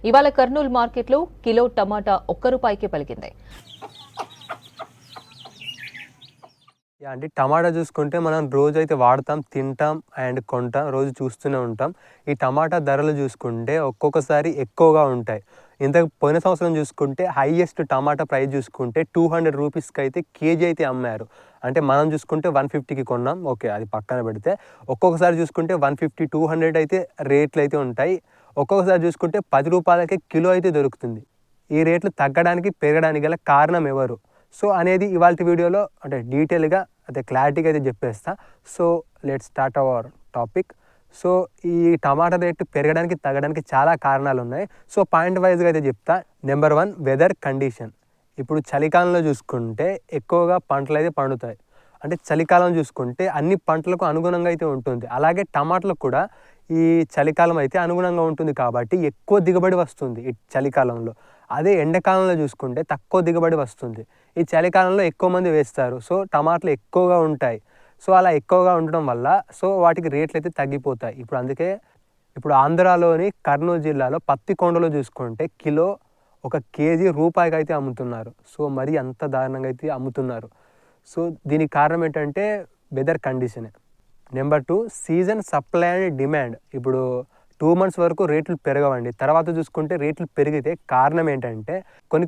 ఇవాళ కర్నూలు మార్కెట్లో కిలో టమాటా ₹1కే పలికింది. అంటే టమాటా చూసుకుంటే మనం రోజైతే వాడతాం, తింటాం అండ్ కొంటాం, రోజు చూస్తూనే ఉంటాం. ఈ టమాటా ధరలు చూసుకుంటే ఒక్కొక్కసారి ఎక్కువగా ఉంటాయి. పోయిన సంవత్సరం చూసుకుంటే హైయెస్ట్ టమాటా ప్రైస్ చూసుకుంటే ₹200 అయితే కేజీ అయితే అమ్మారు. అంటే మనం చూసుకుంటే 150కి కొన్నాం. ఓకే, అది పక్కన పెడితే ఒక్కొక్కసారి చూసుకుంటే 150, 200 అయితే రేట్లు అయితే ఉంటాయి. ఒక్కొక్కసారి చూసుకుంటే ₹10కే కిలో అయితే దొరుకుతుంది. ఈ రేట్లు తగ్గడానికి పెరగడానికి గల కారణం ఎవరు? సో అనేది ఇవాల్టి వీడియోలో అంటే డీటెయిల్గా అయితే క్లారిటీగా అయితే చెప్పేస్తా. So let's start our topic. So ఈ టమాటా రేటు పెరగడానికి తగ్గడానికి చాలా కారణాలు ఉన్నాయి. సో పాయింట్ వైజ్గా అయితే చెప్తా. Number 1, weather condition. ఇప్పుడు చలికాలంలో చూసుకుంటే ఎక్కువగా పంటలు అయితే పండుతాయి. అంటే చలికాలం చూసుకుంటే అన్ని పంటలకు అనుగుణంగా అయితే ఉంటుంది. అలాగే టమాటాలకు కూడా ఈ చలికాలం అయితే అనుగుణంగా ఉంటుంది కాబట్టి ఎక్కువ దిగుబడి వస్తుంది ఈ చలికాలంలో. అదే ఎండాకాలంలో చూసుకుంటే తక్కువ దిగుబడి వస్తుంది. ఈ చలికాలంలో ఎక్కువ మంది వేస్తారు. సో టమాటాలు ఎక్కువగా ఉంటాయి. సో అలా ఎక్కువగా ఉండడం వల్ల సో వాటికి రేట్లు అయితే తగ్గిపోతాయి. అందుకే ఆంధ్రాలోని కర్నూలు జిల్లాలో పత్తికొండలో చూసుకుంటే కిలో 1 కేజీ రూపాయికి అయితే అమ్ముతున్నారు. సో మరి అంత దారుణంగా అయితే అమ్ముతున్నారు. సో దీనికి కారణం ఏంటంటే వెదర్ కండిషనే. Number 2, season supply and demand. ఇప్పుడు 2 months వరకు రేట్లు పెరగవండి. తర్వాత చూసుకుంటే రేట్లు పెరిగితే కారణం ఏంటంటే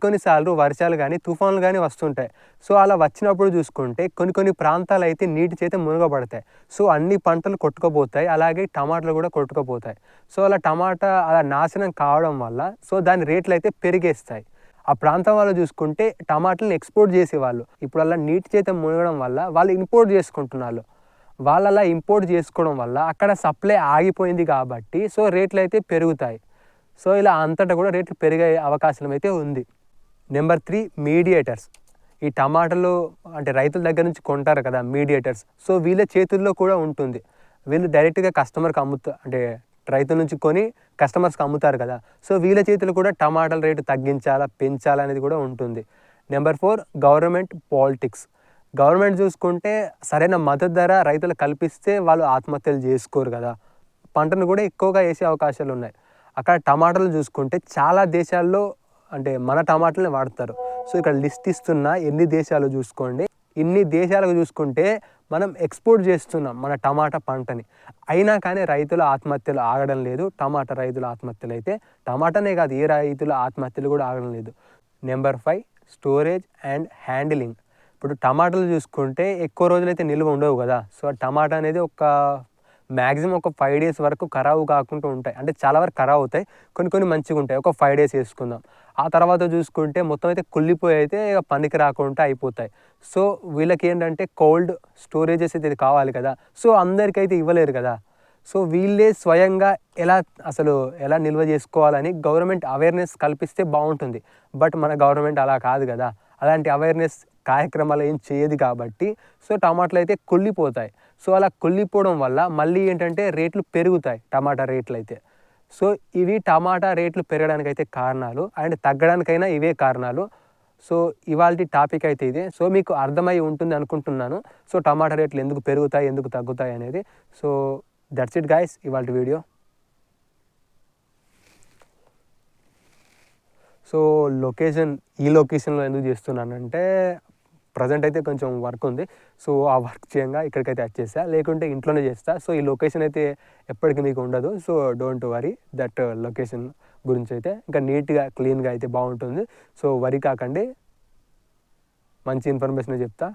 కొన్నిసార్లు వర్షాలు కానీ తుఫాన్లు కానీ వస్తుంటాయి. సో అలా వచ్చినప్పుడు చూసుకుంటే కొన్ని ప్రాంతాలు అయితే నీటి చేత మునగబడతాయి. సో అన్ని పంటలు కొట్టుకుపోతాయి. అలాగే టమాటాలు కూడా కొట్టుకుపోతాయి. సో అలా టమాటా అలా నాశనం కావడం వల్ల సో దాని రేట్లు అయితే పెరిగేస్తాయి. ఆ ప్రాంతం వాళ్ళు చూసుకుంటే టమాటాలను ఎక్స్పోర్ట్ చేసేవాళ్ళు. ఇప్పుడు అలా నీటి చేత మునగడం వల్ల వాళ్ళు ఇంపోర్ట్ చేసుకుంటున్నారు. వాళ్ళలా ఇంపోర్ట్ చేసుకోవడం వల్ల అక్కడ సప్లై ఆగిపోయింది కాబట్టి సో రేట్లు అయితే పెరుగుతాయి. సో ఇలా అంతటా కూడా రేట్లు పెరిగే అవకాశం అయితే ఉంది. Number 3, mediators. ఈ టమాటాలు అంటే రైతుల దగ్గర నుంచి కొంటారు కదా మీడియేటర్స్. సో వీళ్ళ చేతుల్లో కూడా ఉంటుంది. వీళ్ళు డైరెక్ట్గా కస్టమర్కి అంటే రైతుల నుంచి కొని కస్టమర్స్కి అమ్ముతారు కదా. సో వీళ్ళ చేతులు కూడా టమాటాల రేటు తగ్గించాలా పెంచాలా అనేది కూడా ఉంటుంది. Number 4, government politics. గవర్నమెంట్ చూసుకుంటే సరైన మద్దతు ధర రైతులు కల్పిస్తే వాళ్ళు ఆత్మహత్యలు చేసుకోరు కదా. పంటను కూడా ఎక్కువగా వేసే అవకాశాలు ఉన్నాయి. అక్కడ టమాటాలు చూసుకుంటే చాలా దేశాల్లో అంటే మన టమాటాలని వాడతారు. సో ఇక్కడ లిస్ట్ ఇస్తున్న ఎన్ని దేశాలు చూసుకోండి. ఇన్ని దేశాలకు చూసుకుంటే మనం ఎక్స్పోర్ట్ చేస్తున్నాం మన టమాటా పంటని. అయినా కానీ రైతుల ఆత్మహత్యలు ఆగడం లేదు. టమాటా రైతుల ఆత్మహత్యలు అయితే టమాటానే కాదు ఏ రైతుల ఆత్మహత్యలు కూడా ఆగడం లేదు. Number 5, storage and handling. ఇప్పుడు టమాటాలు చూసుకుంటే ఎక్కువ రోజులైతే నిల్వ ఉండవు కదా. సో టమాటా అనేది మ్యాక్సిమం ఒక 5 days వరకు ఖరాబు కాకుండా ఉంటాయి. అంటే చాలా వరకు ఖరాబు అవుతాయి, కొన్ని మంచిగా ఉంటాయి. ఒక 5 days వేసుకుందాం. ఆ తర్వాత చూసుకుంటే మొత్తం అయితే కుళ్ళిపోయి అయితే పనికి రాకుండా అయిపోతాయి. సో వీళ్ళకి ఏంటంటే కోల్డ్ స్టోరేజెస్ అయితే కావాలి కదా. సో అందరికైతే ఇవ్వలేరు కదా. సో వీళ్ళే స్వయంగా ఎలా నిల్వ చేసుకోవాలని గవర్నమెంట్ అవేర్నెస్ కల్పిస్తే బాగుంటుంది. బట్ మన గవర్నమెంట్ అలా కాదు కదా. అలాంటి అవేర్నెస్ కార్యక్రమాలు ఏం చేయదు కాబట్టి సో టమాటాలు అయితే కుళ్ళిపోతాయి. సో అలా కుళ్ళిపోవడం వల్ల మళ్ళీ ఏంటంటే రేట్లు పెరుగుతాయి టమాటా రేట్లు అయితే. సో ఇవి టమాటా రేట్లు పెరగడానికి అయితే కారణాలు అండ్ తగ్గడానికైనా ఇవే కారణాలు. సో ఇవాల్టి టాపిక్ అయితే ఇదే. సో మీకు అర్థమై ఉంటుంది అనుకుంటున్నాను. సో టమాటా రేట్లు ఎందుకు పెరుగుతాయి ఎందుకు తగ్గుతాయి అనేది. సో దట్స్ ఇట్ గైస్ ఇవాల్టి వీడియో. సో ఈ లొకేషన్లో ఎందుకు చేస్తున్నానంటే ప్రజెంట్ అయితే కొంచెం వర్క్ ఉంది. సో ఆ వర్క్ చేయంగా ఇక్కడికైతే వచ్చేసా, లేకుంటే ఇంట్లోనే చేస్తా. సో ఈ లొకేషన్ అయితే ఎప్పటికీ మీకు ఉండదు. So don't worry that location గురించి అయితే ఇంకా నీట్గా క్లీన్గా అయితే బాగుంటుంది. సో వరీ కాకండి, మంచి ఇన్ఫర్మేషన్ చెప్తా.